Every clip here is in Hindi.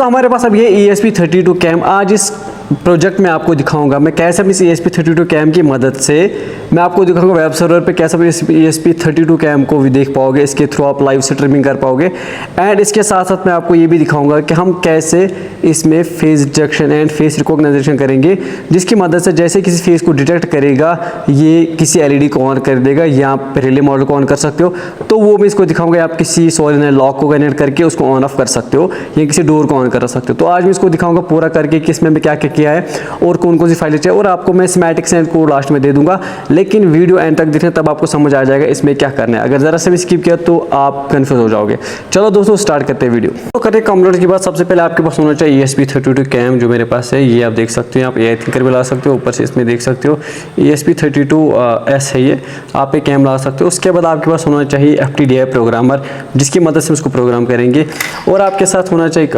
दोस्तों हमारे पास अब ये ESP32 कैम, आज इस प्रोजेक्ट में आपको दिखाऊंगा मैं कैसे इस ESP32 कैम की मदद से मैं आपको दिखाऊंगा वेब सर्वर पे कैसे आप इस ESP32 कैम को भी देख पाओगे, इसके थ्रू आप लाइव स्ट्रीमिंग कर पाओगे। एंड इसके साथ साथ मैं आपको ये भी दिखाऊंगा कि हम कैसे इसमें face detection and face recognisation करेंगे, जिसकी मदद से जैसे किसी फेस को डिटेक्ट करेगा ये किसी LED को ऑन कर देगा या आप रिले मॉडल को ऑन कर सकते हो। तो वो मैं इसको दिखाऊंगा, आप किसी सोलनॉइड लॉक को कनेक्ट करके उसको ऑन ऑफ कर सकते हो या किसी डोर को ऑन कर सकते हो। तो आज मैं इसको दिखाऊंगा पूरा करके कि इसमें क्या क्या किया है और कौन कौन सी फाइलें चाहिए, और आपको मैं स्कीमेटिक्स एंड कोड लास्ट में दे दूंगा, लेकिन वीडियो एंड तक देखना तब आपको समझ आ जाएगा इसमें क्या करना है। अगर जरा से भी स्किप किया तो आप कंफ्यूज हो जाओगे। चलो दोस्तों स्टार्ट करते हैं वीडियो। तो करते कंप्यूटर की बात, सबसे पहले आपके पास होना चाहिए ESP32 कैम, जो मेरे पास है ये आप देख सकते हो। आप AI थिंकर भी ला सकते हो, ऊपर से इसमें देख सकते हो ESP32S है ये, आप एक कैम ला सकते हो। उसके बाद आपके पास होना चाहिए FTDI प्रोग्रामर, जिसकी मदद से उसको प्रोग्राम करेंगे। और आपके साथ होना चाहिए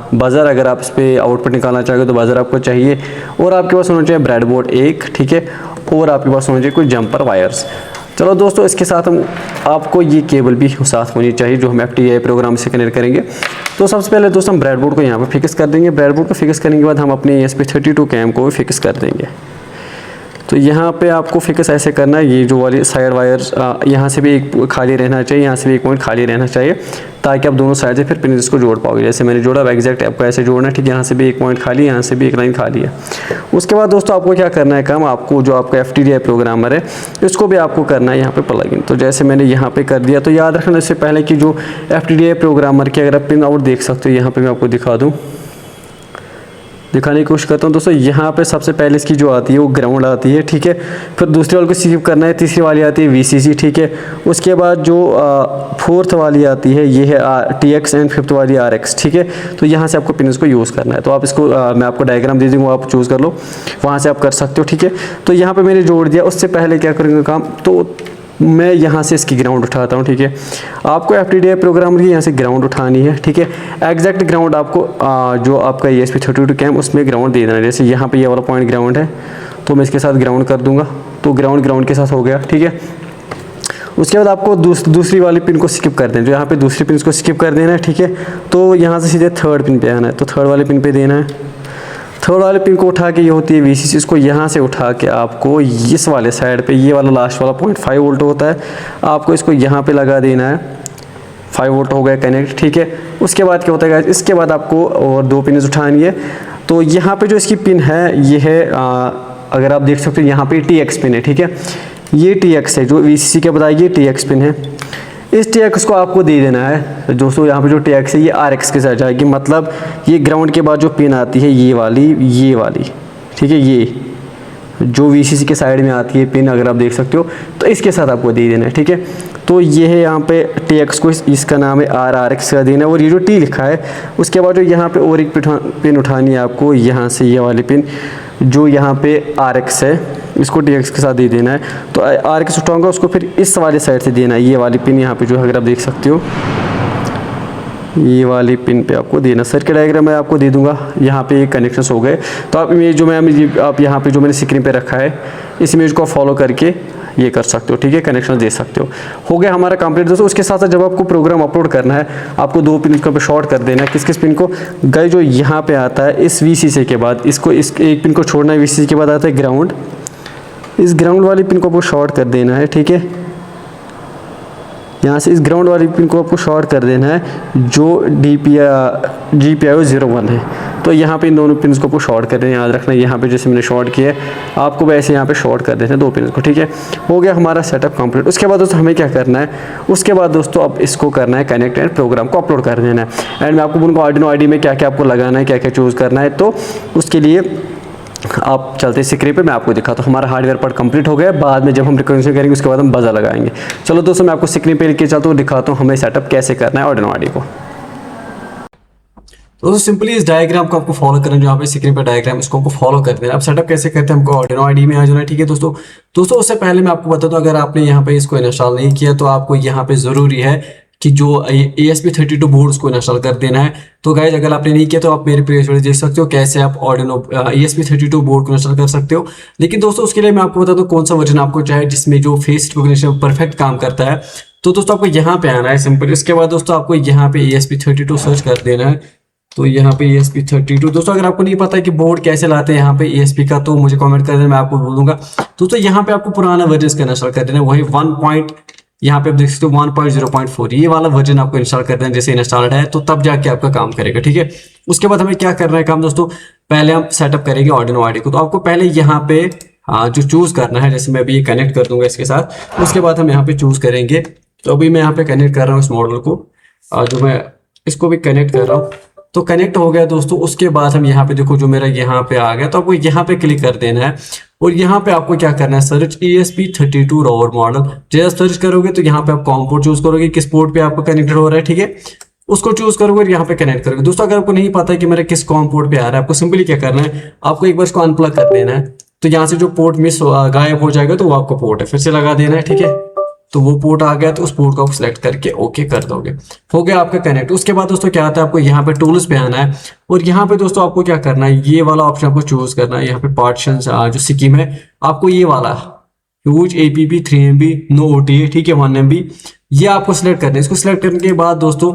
बजर, अगर आप इस पर आउटपुट निकालना चाहोगे तो बजर आपको चाहिए। और आपके पास होना चाहिए ब्रेडबोर्ड एक, ठीक है। और आपके पास होना चाहिए कोई जंपर वायर्स। चलो दोस्तों इसके साथ हम आपको ये केबल भी साथ होनी चाहिए जो हम FTDI प्रोग्राम से कनेक्ट करेंगे। तो सबसे पहले दोस्तों हम ब्रेडबोर्ड को यहाँ पे फिक्स कर देंगे। ब्रेडबोर्ड को फिक्स करने के बाद हम अपने ESP32 कैम को भी फिक्स कर देंगे। तो यहाँ पे आपको फिक्स ऐसे करना है, ये जो वाली साइड वायर्स यहाँ से भी एक खाली रहना चाहिए, यहाँ से भी एक पॉइंट खाली रहना चाहिए, ताकि आप दोनों साइड से फिर पिन को जोड़ पाओगे। जैसे मैंने जोड़ा, अब एग्जैक्ट आपको ऐसे जोड़ना है, ठीक है। यहाँ से भी एक पॉइंट खाली, यहाँ से भी एक लाइन खाली है। उसके बाद दोस्तों आपको क्या करना है काम, आपको जो आपका FTDI प्रोग्रामर है इसको भी आपको करना है यहाँ पे प्लग इन। तो जैसे मैंने यहाँ पे कर दिया, तो याद रखना इससे पहले कि जो FTDI प्रोग्रामर की अगर आप पिन आउट देख सकते हो, यहाँ पर मैं आपको दिखाने की कोशिश करता हूँ दोस्तों। यहाँ पे सबसे पहले इसकी जो आती है वो ग्राउंड आती है, ठीक है। फिर दूसरी वाली को स्किप करना है, तीसरी वाली आती है VCC, ठीक है। उसके बाद जो फोर्थ वाली आती है ये है TX एंड फिफ्थ वाली RX, ठीक है। तो यहाँ से आपको पिन को यूज़ करना है। तो आप इसको मैं आपको डायग्राम दे दूँगा, आप चूज़ कर लो, वहाँ से आप कर सकते हो, ठीक है। तो यहाँ पर मैंने जोड़ दिया। उससे पहले क्या करेंगे काम, तो मैं यहाँ से इसकी ग्राउंड उठाता हूँ, ठीक है। आपको FTDI प्रोग्राम की यहाँ से ग्राउंड उठानी है, ठीक है। एग्जैक्ट ग्राउंड आपको जो आपका ESP32 कैम उसमें ग्राउंड दे देना है। जैसे यहाँ पे ये वाला पॉइंट ग्राउंड है, तो मैं इसके साथ ग्राउंड कर दूंगा, तो ग्राउंड के साथ हो गया, ठीक है। उसके बाद आपको दूसरी वाली पिन को स्किप कर देना, जो यहाँ पे दूसरी पिन को स्किप कर देना है, ठीक है। तो यहाँ से सीधे थर्ड पिन पे आना है, तो थर्ड वाले पिन पे देना है। थर्ड वाले पिन को उठा के ये होती है VCC, इसको यहाँ से उठा के आपको इस वाले साइड पे ये वाला लास्ट वाला पॉइंट 5 वोल्ट होता है, आपको इसको यहाँ पे लगा देना है। 5 वोल्ट हो गया कनेक्ट, ठीक है। उसके बाद क्या होता है, इसके बाद आपको और दो पिन उठानी है। तो यहाँ पे जो इसकी पिन है ये है अगर आप देख सकते हो यहाँ पे TX पिन है, ठीक है। ये TX है, जो VCC के बताइए ये TX पिन है। इस TX को आपको दे देना है दोस्तों। यहाँ पे जो TX है ये RX के साथ जाएगी, मतलब ये ग्राउंड के बाद जो पिन आती है ये वाली, ठीक है। ये जो VCC के साइड में आती है पिन, अगर आप देख सकते हो, तो इसके साथ आपको दे देना है, ठीक है। तो ये है यहाँ पे TX को, इसका नाम है RX का देना है। और ये जो T लिखा है उसके बाद जो यहाँ पे और एक पिन उठानी है आपको, यहाँ से ये वाली पिन जो यहाँ पे RX है, इसको TX के साथ दे देना है। तो RX उठाऊंगा, उसको फिर इस वाले साइड से देना है, ये वाली पिन यहाँ पे जो अगर आप देख सकते हो ये वाली पिन पे आपको देना। सर्किट डायग्राम मैं आपको दे दूंगा, यहाँ पे कनेक्शंस हो गए। तो आप इमेज जो आप यहाँ पे जो मैंने स्क्रीन पे रखा है इस इमेज को फॉलो करके ये कर सकते हो, ठीक है। कनेक्शन दे सकते हो गया हमारा कंप्लीट दोस्तों। उसके साथ साथ जब आपको प्रोग्राम अपलोड करना है, आपको दो पिन इसको पे शॉर्ट कर देना है। किस पिन को, गए जो यहाँ पे आता है इस VCC के बाद, इसको इस एक पिन को छोड़ना है। VCC के बाद आता है ग्राउंड, इस ग्राउंड वाली पिन को आपको शॉर्ट कर देना है, ठीक है। यहाँ से इस ग्राउंड वाली पिन को आपको शॉर्ट कर देना है, जो GPIO 01 है। तो यहाँ पे इन दोनों पिन को आपको शॉर्ट कर देना है, याद रखना। यहाँ पे जैसे मैंने शॉर्ट किया है, आपको वैसे यहाँ पे शॉर्ट कर देना है दो पिन को, ठीक है। हो गया हमारा सेटअप कंप्लीट। उसके बाद दोस्तों हमें क्या करना है, उसके बाद दोस्तों अब इसको करना है कनेक्ट एंड प्रोग्राम को अपलोड कर देना है। एंड मैं आपको बोलूँगा आर्डिनो ID में क्या क्या आपको लगाना है, क्या क्या चूज़ करना है। तो उसके लिए आप चलते स्क्रीन पे मैं आपको दिखाता हूँ। हमारा हार्डवेयर पार्ट कंप्लीट हो गया। बाद में जब हम रिकॉग्निशन करेंगे उसके बाद हम बजर लगाएंगे। चलो दोस्तों मैं आपको स्क्रीन पे लेके चलता हूँ, दिखाता हूँ हमें सेटअप कैसे करना है आर्डिनो ID को। दोस्तों सिंपली इस डायग्राम को आपको फॉलो करना, जो यहाँ पे स्क्रीन पर डायग्राम इसको आपको फॉलो करते हैं। अब सेटअप कैसे करते हैं, हमको आर्डिनो ID में आ जाना है, ठीक है दोस्तों। उससे पहले मैं आपको बता दूं, अगर आपने यहाँ पे इसको इंस्टॉल नहीं किया तो आपको यहाँ पे जरूरी है कि जो ESP32 बोर्ड उसको इंस्टॉल कर देना है। तो गाइज अगर आपने नहीं किया तो आप मेरे प्रीवियस वीडियो देख सकते हो कैसे आप आर्डिनो ESP32 बोर्ड को इंस्टॉल कर सकते हो। लेकिन दोस्तों उसके लिए मैं आपको बता दूं कौन सा वर्जन आपको चाहिए जिसमें जो फेस रिकॉग्निशन परफेक्ट काम करता है। तो दोस्तों आपको यहाँ पे आना है सिंपल। इसके बाद दोस्तों आपको यहाँ पे ESP32 सर्च कर देना है। तो यहाँ पे ESP32 दोस्तों, अगर आपको नहीं पता है कि बोर्ड कैसे लाते हैं यहाँ पे ESP का, तो मुझे कमेंट कर देना, मैं आपको बोलूंगा। दोस्तों यहाँ पे आपको पुराना वर्जन का इंस्टॉल कर देना है, वही 1 पॉइंट, यहाँ पे आप देख सकते हो 1.0.4, ये वाला वर्जन आपको इंस्टॉल कर देना जैसे इंस्टॉल्ड है, तो तब जाके आपका काम करेगा, ठीक है। उसके बाद हमें क्या करना है काम दोस्तों, पहले हम सेटअप करेंगे Arduino IDE को। तो आपको पहले यहाँ पे जो चूज करना है, जैसे मैं अभी ये कनेक्ट कर दूंगा इसके साथ, उसके बाद हम यहाँ पे चूज करेंगे। तो अभी मैं यहाँ पे कनेक्ट कर रहा हूँ इस मॉडल को, जो मैं इसको भी कनेक्ट कर रहा हूँ, तो कनेक्ट हो गया दोस्तों। उसके बाद हम यहाँ पे देखो जो मेरा यहाँ पे आ गया, तो आपको यहाँ पे क्लिक कर देना है और यहाँ पे आपको क्या करना है, सर्च ESP32 रोवर मॉडल। जैसे सर्च करोगे तो यहाँ पे आप कॉम पोर्ट चूज करोगे, किस पोर्ट पे आपको कनेक्टेड हो रहा है, ठीक है, उसको चूज करोगे और यहाँ पे कनेक्ट करोगे। दोस्तों अगर आपको नहीं पता है कि मेरा किस कॉम पोर्ट पे आ रहा है, आपको सिंपली क्या करना है, आपको एक बार इसको अनप्लग कर देना है। तो यहाँ से जो पोर्ट मिस गायब हो जाएगा, तो वो आपका पोर्ट है, फिर से लगा देना है, ठीक है। तो वो पोर्ट आ गया, तो उस पोर्ट को आप सिलेक्ट करके ओके कर दोगे, हो गया आपका कनेक्ट। उसके बाद दोस्तों क्या आता है, आपको यहाँ पे टूल्स पे आना है और यहाँ पे दोस्तों आपको क्या करना है, ये वाला ऑप्शन आपको चूज करना है। यहाँ पे पार्टीशन जो स्कीम है, आपको ये वाला huge APP 3 MB no OTA, ठीक है, 1 MB, ये आपको सिलेक्ट करना है। इसको सिलेक्ट करने के बाद दोस्तों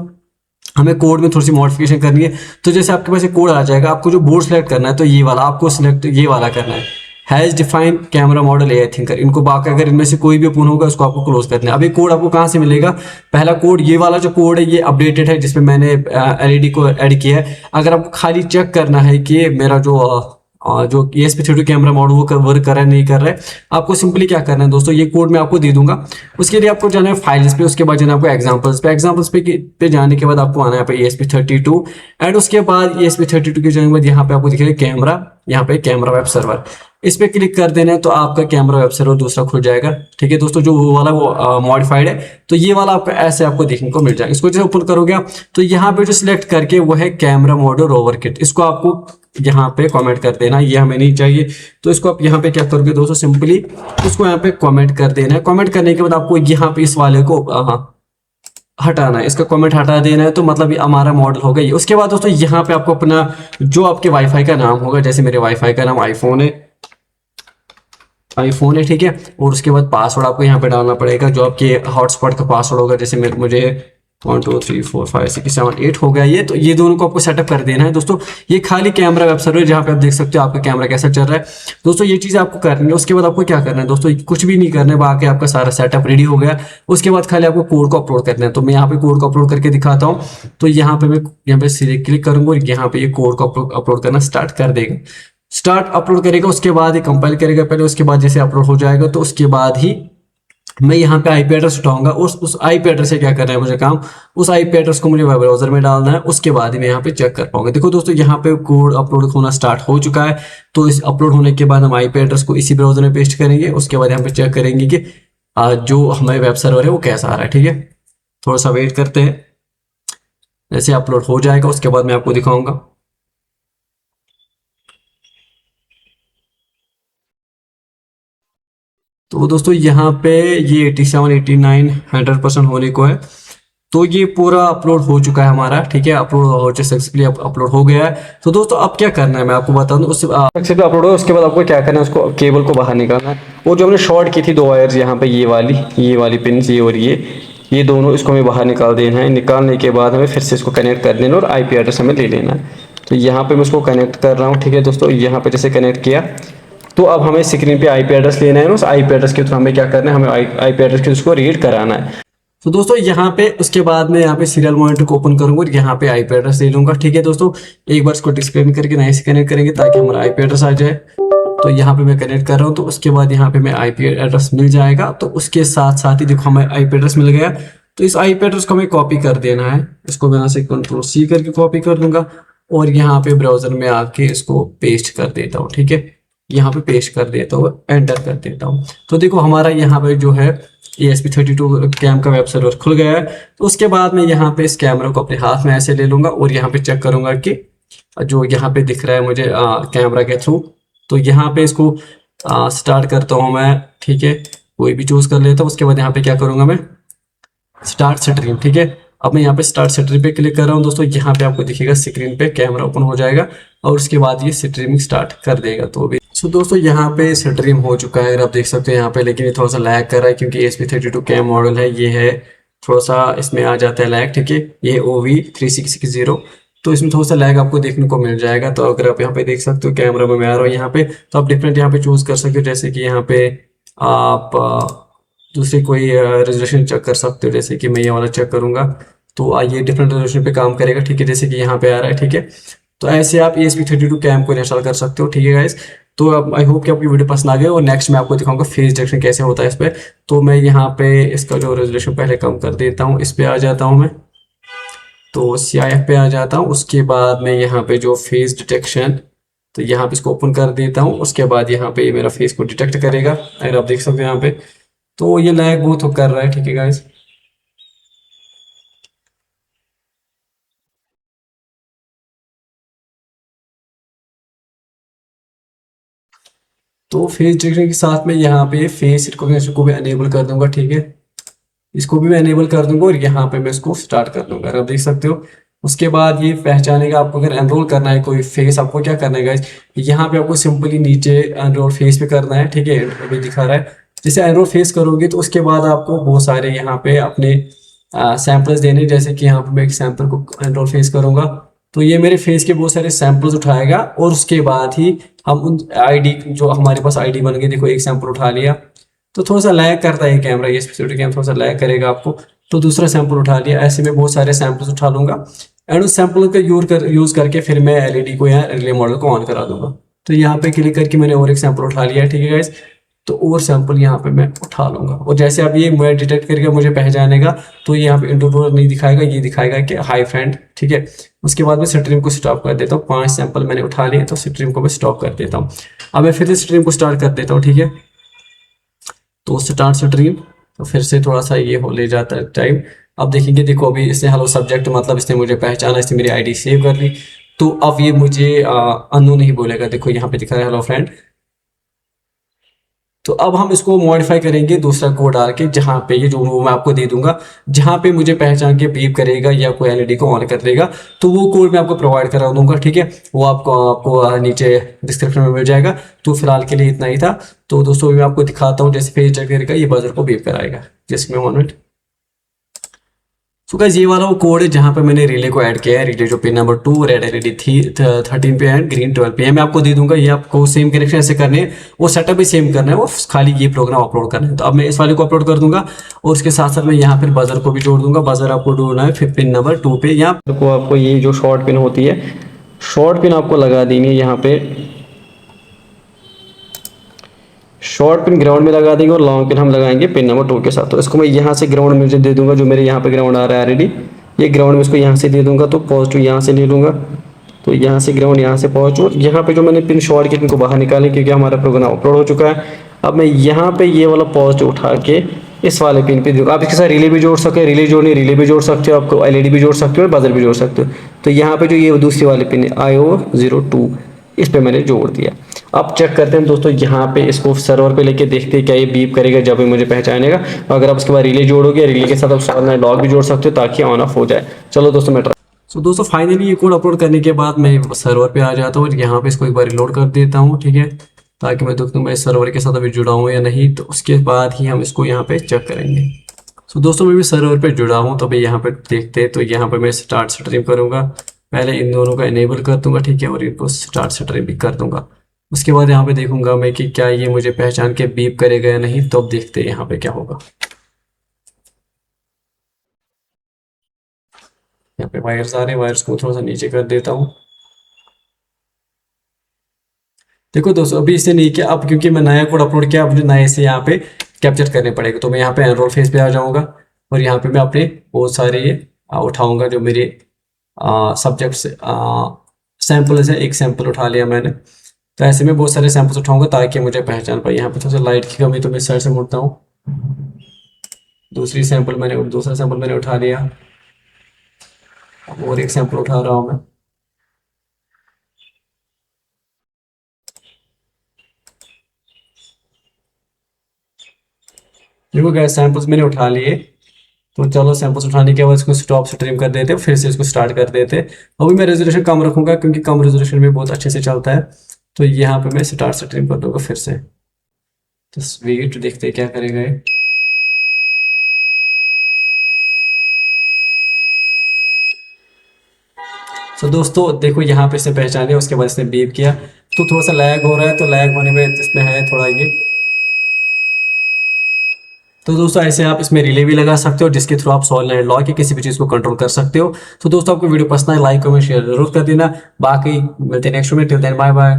हमें कोड में थोड़ी सी मॉडिफिकेशन करनी है। तो जैसे आपके पास एक कोड आ जाएगा, आपको जो बोर्ड सेलेक्ट करना है, तो ये वाला आपको सिलेक्ट ये वाला करना है, has defined camera model AI thinker. इनको बाकी अगर इनमें से कोई भी ओपन होगा, उसको आपको क्लोज करना है। अब ये कोड आपको कहाँ से मिलेगा, पहला कोड ये वाला जो कोड है, ये अपडेटेड है, जिसमें मैंने LED को ऐड किया है। अगर आपको खाली चेक करना है कि मेरा जो ESP32 कैमरा मॉडल वो वर्क कर रहा है नहीं कर रहा है, आपको सिंपली क्या करना है दोस्तों, ये कोड मैं आपको दे दूंगा। उसके लिए आपको जाना है फाइल्स पे, उसके बाद जाना है आपको एग्जांपल्स पे जाने के बाद आपको आना है यहाँ पे ESP32, एंड उसके बाद ESP32 के जाने के बाद यहाँ पे आपको दिखेगा कैमरा, यहाँ पे कैमरा वेब सर्वर, इस पे क्लिक कर देना है, तो आपका कैमरा वेब सर्वर दूसरा खुल जाएगा, ठीक है दोस्तों। जो वो वाला वो मॉडिफाइड है, तो ये वाला आपको ऐसे आपको देखने को मिल जाएगा। इसको जैसे ओपन करोगे आप, तो यहाँ पे जो सिलेक्ट करके वो है कैमरा मॉडल रोवर किट, इसको आपको यहाँ पे कमेंट कर देना, ये हमें नहीं चाहिए। तो इसको आप यहाँ पे क्या करोगे दोस्तों, सिंपली इसको यहाँ पे कमेंट कर देना है। कमेंट करने के बाद आपको यहाँ पे इस वाले को हटाना है, इसका कमेंट हटा देना है, तो मतलब ये हमारा मॉडल हो गया। उसके बाद दोस्तों यहाँ पे आपको अपना जो आपके वाईफाई का नाम होगा, जैसे मेरे वाईफाई का नाम आईफोन है, ठीक है, और उसके बाद पासवर्ड आपको यहाँ पे डालना पड़ेगा, जो आपके हॉटस्पॉट का पासवर्ड होगा। जैसे मुझे 1 2 3 4 5 6 7 8 हो गया ये, तो ये दोनों को आपको सेटअप कर देना है दोस्तों। ये खाली कैमरा वेब सर्वर, जहाँ पे आप देख सकते हो आपका कैमरा कैसा चल रहा है दोस्तों, ये चीज़ आपको करनी है। उसके बाद आपको क्या करना है दोस्तों, कुछ भी नहीं करना है, बाकी आपका सारा सेटअप रेडी हो gया। उसके बाद खाली आपको कोड को अपलोड करना है। तो मैं यहाँ पे कोड को अपलोड करके दिखाता हूँ। तो यहाँ पे मैं यहाँ पे सीधे क्लिक करूंगा और यहाँ पे ये कोड को अपलोड करना स्टार्ट कर देगा, स्टार्ट अपलोड करेगा। उसके बाद ही कंपाइल करेगा पहले, उसके बाद जैसे अपलोड हो जाएगा, तो उसके बाद ही मैं यहाँ पे IP एड्रेस उठाऊंगा। उस IP एड्रेस से क्या करना है मुझे काम, उस IP एड्रेस को मुझे वेब ब्राउजर में डालना है। उसके बाद ही मैं यहाँ पे चेक कर पाऊंगा। देखो दोस्तों, यहाँ पे कोड अपलोड होना स्टार्ट हो चुका है। तो इस अपलोड होने के बाद हम IP एड्रेस को इसी ब्राउजर में पेस्ट करेंगे। उसके बाद यहाँ पे चेक करेंगे कि जो हमारे वेब सर्वर है वो कैसा आ रहा है, ठीक है। थोड़ा सा वेट करते हैं, जैसे अपलोड हो जाएगा उसके बाद मैं आपको दिखाऊंगा। तो दोस्तों यहाँ पे ये 87 89 100% होने को है। तो ये पूरा अपलोड हो चुका है हमारा, ठीक है, अपलोड हो सक्सेसफुली अपलोड हो गया है। तो दोस्तों अब क्या करना है मैं आपको बता दूं, उससे सक्सेसफुली अपलोड हो, उसके बाद आपको क्या करना है, उसको केबल को बाहर निकालना है। वो जो हमने शॉर्ट की थी 2 वायर्स, यहाँ पे ये वाली पिन, ये और ये दोनों, इसको हमें बाहर निकाल देना है। निकालने के बाद हमें फिर से इसको कनेक्ट कर देना और IP एड्रेस हमें ले लेना है। तो यहाँ पे मैं इसको कनेक्ट कर रहा हूँ, ठीक है दोस्तों। यहाँ पे जैसे कनेक्ट किया, तो अब हमें स्क्रीन पे IP एड्रेस लेना है। उस IP एड्रेस के थ्रू हमें क्या करना है, हमें IP एड्रेस के उसको रीड कराना है। तो दोस्तों यहाँ पे उसके बाद मैं यहाँ पे सीरियल मॉनिटर को ओपन करूंगा और यहाँ पे IP एड्रेस ले लूंगा, ठीक है दोस्तों। एक बार इसको डिस्प्ले में करके नए से कनेक्ट करेंगे ताकि हमारा IP एड्रेस आ जाए। तो यहाँ पे मैं कनेक्ट कर रहा हूँ। तो उसके बाद यहाँ पे मैं IP एड्रेस मिल जाएगा। तो उसके साथ साथ ही देखो हमें IP एड्रेस मिल गया। तो इस IP एड्रेस को हमें कॉपी कर देना है। इसको मैं यहाँ से Ctrl+C करके कॉपी कर लूंगा और यहाँ पे ब्राउजर में आके इसको पेस्ट कर देता हूँ, ठीक है। यहाँ पे पेस्ट कर देता हूँ, एंटर कर देता हूँ। तो देखो हमारा यहाँ पे जो है ESP32 कैम का वेब सर्वर खुल गया है। तो उसके बाद मैं यहाँ पे इस कैमरा को अपने हाथ में ऐसे ले लूंगा और यहाँ पे चेक करूंगा कि जो यहाँ पे दिख रहा है मुझे कैमरा के थ्रू। तो यहाँ पे इसको स्टार्ट करता हूँ मैं, ठीक है, कोई भी चूज कर लेता हूँ। उसके बाद यहाँ पे क्या करूंगा मैं, स्टार्ट स्ट्रीम, ठीक है। अब मैं यहाँ पे स्टार्ट स्ट्रीम पे क्लिक कर रहा हूँ दोस्तों। यहाँ पे आपको दिखेगा स्क्रीन पे कैमरा ओपन हो जाएगा और उसके बाद ये स्ट्रीमिंग स्टार्ट कर देगा। तो अभी दोस्तों यहाँ पे स्ट्रीम हो चुका है, अगर आप देख सकते हो यहाँ पे, लेकिन ये थोड़ा सा लैग कर रहा है क्योंकि ESP32 कैम मॉडल है, ये है थोड़ा सा इसमें आ जाता है लैग, ठीक है। ये OV3660 तो इसमें थोड़ा सा लैग आपको देखने को मिल जाएगा। तो अगर आप यहाँ पे देख सकते हो कैमरा में मैं आ रहा हूँ यहाँ पे, तो आप डिफरेंट यहाँ पे चूज कर सकते हो, जैसे कि यहाँ पे आप दूसरी कोई रेजोल्यूशन चेक कर सकते हो, जैसे कि मैं ये वाला चेक करूंगा तो ये डिफरेंट रेजोल्यूशन पे काम करेगा, ठीक है, जैसे कि यहाँ पे आ रहा है, ठीक है। तो ऐसे आप ESP32 कैम को इंस्टॉल कर सकते हो, ठीक है गाइस। तो अब आई होप कि आपकी वीडियो पसंद आ गई, और नेक्स्ट मैं आपको दिखाऊंगा फेस डिटेक्शन कैसे होता है इस पे। तो मैं यहाँ पे इसका जो रेजोल्यूशन पहले कम कर देता हूँ, इस पे आ जाता हूँ मैं, तो CIF पे आ जाता हूँ। उसके बाद मैं यहाँ पे जो फेस डिटेक्शन, तो यहाँ पे इसको ओपन कर देता हूँ। उसके बाद यहाँ पे ये मेरा फेस को डिटेक्ट करेगा, अगर आप देख सकते हो यहाँ पे। तो ये लैग बहुत कर रहा है, ठीक है गाइस। तो फेस डिटेक्शन के साथ में यहाँ पे फेस रिकॉग्निशन को भी अनेबल कर दूंगा, ठीक है, इसको भी मैं अनेबल कर दूंगा, और यहाँ पे मैं इसको स्टार्ट कर दूंगा, अगर आप देख सकते हो। उसके बाद ये पहचानेगा आपको, अगर एनरोल करना है कोई फेस, आपको क्या करना है गाइस, यहाँ पे आपको सिंपली नीचे एनरोल फेस पे करना है, ठीक है, अभी दिखा रहा है। जैसे एनरोल फेस करोगे तो उसके बाद आपको बहुत सारे यहाँ पे अपने सैंपल्स देने, जैसे कि यहाँ पे मैं एक सैंपल को एनरोल फेस करूंगा, तो ये मेरे फेस के बहुत सारे सैंपल्स उठाएगा, और उसके बाद ही हम उन आईडी, जो हमारे पास आईडी बन गई, देखो एक सैंपल उठा लिया, तो थोड़ा सा लैग करता है कैमरा, ये स्पेसिफिक कैमरा थोड़ा सा लैग करेगा आपको। तो दूसरा सैंपल उठा लिया, ऐसे में बहुत सारे सैंपल्स उठा लूंगा, एंड उस सैंपल का यूज करके फिर मैं एलईडी को या रिले मॉडल को ऑन करा दूंगा। तो यहाँ पे क्लिक करके मैंने और एक सैंपल उठा लिया है, ठीक है गाइस। तो और सैंपल यहाँ पे मैं उठा लूंगा, और जैसे अब ये मैं डिटेक्ट करके मुझे पहचानेगा, तो यहाँ पे इंटरवल नहीं दिखाएगा, ये दिखाएगा कि हाई फ्रेंड, ठीक है। उसके बाद मैं स्ट्रीम को स्टॉप कर देता हूँ, 5 सैंपल मैंने उठा लिए, तो स्ट्रीम को मैं स्टॉप कर देता हूँ। अब मैं फिर से स्ट्रीम को स्टार्ट कर देता हूँ, ठीक है। तो स्टार्ट स्ट्रीम, तो फिर से थोड़ा सा ये हो ले जाता है टाइम। अब देखेंगे, देखो अभी इसने हेलो सब्जेक्ट, मतलब इसने मुझे पहचाना, इसने मेरी आईडी सेव कर ली। तो अब ये मुझे अननोन नहीं बोलेगा, देखो यहाँ पे दिखा रहा है हेलो फ्रेंड। तो अब हम इसको मॉडिफाई करेंगे दूसरा कोड डाल के, जहाँ पे ये जो वो मैं आपको दे दूंगा, जहाँ पे मुझे पहचान के बीप करेगा या कोई एलईडी को ऑन कर देगा, तो वो कोड मैं आपको प्रोवाइड करा दूंगा, ठीक है। वो आपको नीचे डिस्क्रिप्शन में मिल जाएगा। तो फिलहाल के लिए इतना ही था। तो दोस्तों मैं आपको दिखाता हूँ, जैसे पेज करेगा, ये बजर को बीप कराएगा, जिसमें 1 मिनट। तो गाइस ये वाला वो कोड है जहाँ पे मैंने रिले को ऐड किया है, रिले जो पिन नंबर 2, रेड एलईडी थी 13 पे एंड ग्रीन 12 पे है, मैं आपको दे दूंगा। ये आपको सेम कनेक्शन ऐसे करने हैं, वो सेटअप भी सेम करना है, वो खाली ये प्रोग्राम अपलोड करना है। तो अब मैं इस वाले को अपलोड कर दूंगा, और उसके साथ साथ मैं यहाँ पर बजर को भी जोड़ दूंगा। बजर आपको ढूंढना है फिर पिन नंबर 2 पे, यहाँ आपको ये जो शॉर्ट पिन होती है, शॉर्ट पिन आपको लगा देनी है यहाँ पे। शॉर्ट पिन ग्राउंड में लगा देंगे, और लॉन्ग पिन हम लगाएंगे पिन नंबर 2 के साथ। तो इसको मैं यहाँ से ग्राउंड में दे दूंगा, जो मेरे यहाँ पे ग्राउंड आ रहा है ऑलरेडी, ये ग्राउंड में इसको यहाँ से दे दूंगा। तो पॉजिटिव यहाँ से ले लूँगा, तो यहाँ से ग्राउंड, यहाँ से पॉजिटिव। यहाँ पे जो मैंने पिन शॉर्ट के पिन को बाहर निकाले, क्योंकि हमारा प्रोग्राम अपलोड हो चुका है। अब मैं यहाँ पे ये वाला पॉजिटिव उठा के इस वाले पिन पे दूंगा। आप इसके साथ रिले भी जोड़ सकते हो, रिले जोड़नी रिले भी जोड़ सकते हो, आपको एलईडी भी जोड़ सकते हो, बजर भी जोड़ सकते हो। तो यहाँ पे जो ये दूसरी वाली पिन है IO02, इस पे मैंने जोड़ दिया। अब चेक करते हैं दोस्तों, यहाँ पे इसको सर्वर पे लेके देखते हैं क्या ये बीप करेगा जब ये मुझे पहचानेगा। अगर आप उसके बाद रिले जोड़ोगे, रिले के साथ आप लॉग भी जोड़ सकते हो, ताकि ऑन ऑफ हो जाए। चलो दोस्तों मैं सो दोस्तों फाइनली ये कोड अपलोड करने के बाद मैं सर्वर पे आ जाता हूँ, और यहाँ पे इसको एक बार रिलोड कर देता हूँ, ठीक है, ताकि मैं देख दूँ मैं इस सर्वर के साथ अभी जुड़ा हूँ या नहीं। तो उसके बाद ही हम इसको यहाँ पे चेक करेंगे। सो दोस्तों मैं भी सर्वर पे जुड़ा हूँ, तो अभी यहाँ पे देखते हैं। तो यहाँ पे मैं स्टार्ट स्ट्रीम करूँगा, पहले इन दोनों का इनेबल कर दूंगा, ठीक है, और इनको स्टार्ट स्ट्रीम भी कर दूंगा। उसके बाद यहाँ पे देखूंगा मैं कि क्या ये मुझे पहचान के बीप करेगा या नहीं। तो अब देखते हैं यहाँ पे क्या होगा। यहाँ पे वायर्स आ रहे हैं, वायर्स को थोड़ा सा नीचे कर देता हूँ। देखो दोस्तों अभी इसे नहीं किया, अब क्योंकि मैं नया कोड अपलोड किया, अब मुझे नए से यहाँ पे कैप्चर करने पड़ेगा। तो मैं यहाँ पे एनरोल फेस पे आ जाऊँगा, और यहाँ पे मैं अपने बहुत सारे ये उठाऊंगा, जो मेरे सब्जेक्ट से सैंपल है। एक सैंपल उठा लिया मैंने, तो ऐसे में बहुत सारे सैंपल्स उठाऊंगा, ताकि मुझे पहचान पाए। यहाँ पे थोड़ा सा लाइट की कमी, तो मैं इस साइड से मुड़ता हूँ। दूसरा सैंपल मैंने उठा लिया, अब और एक सैंपल उठा रहा हूँ मैं। देखो गैस सैंपल्स मैंने उठा लिए। तो चलो सैंपल्स उठाने के बाद इसको स्टॉप स्ट्रीम कर देते हैं, फिर से इसको स्टार्ट कर देते हैं। अभी मैं रेजोल्यूशन कम रखूंगा, क्योंकि कम रेजोल्यूशन में बहुत अच्छे से चलता है। तो यहाँ पे मैं स्टार्ट स्ट्रीम कर दूंगा फिर से। तो वेट देखते हैं क्या करेगा ये। तो दोस्तों देखो यहाँ पे इसने पहचान लिया, उसके बाद इसने बीप किया, तो थोड़ा सा लैग हो रहा है, तो लैग होने में इसमें है थोड़ा ये। तो दोस्तों ऐसे आप इसमें रिले भी लगा सकते हो, जिसके थ्रू आप सॉलिड लॉक की किसी भी चीज़ को कंट्रोल कर सकते हो। तो दोस्तों आपको वीडियो पसंद है, लाइक कमेंट शेयर जरूर कर देना। बाकी मिलते हैं नेक्स्ट में, टिल देन बाय बाय।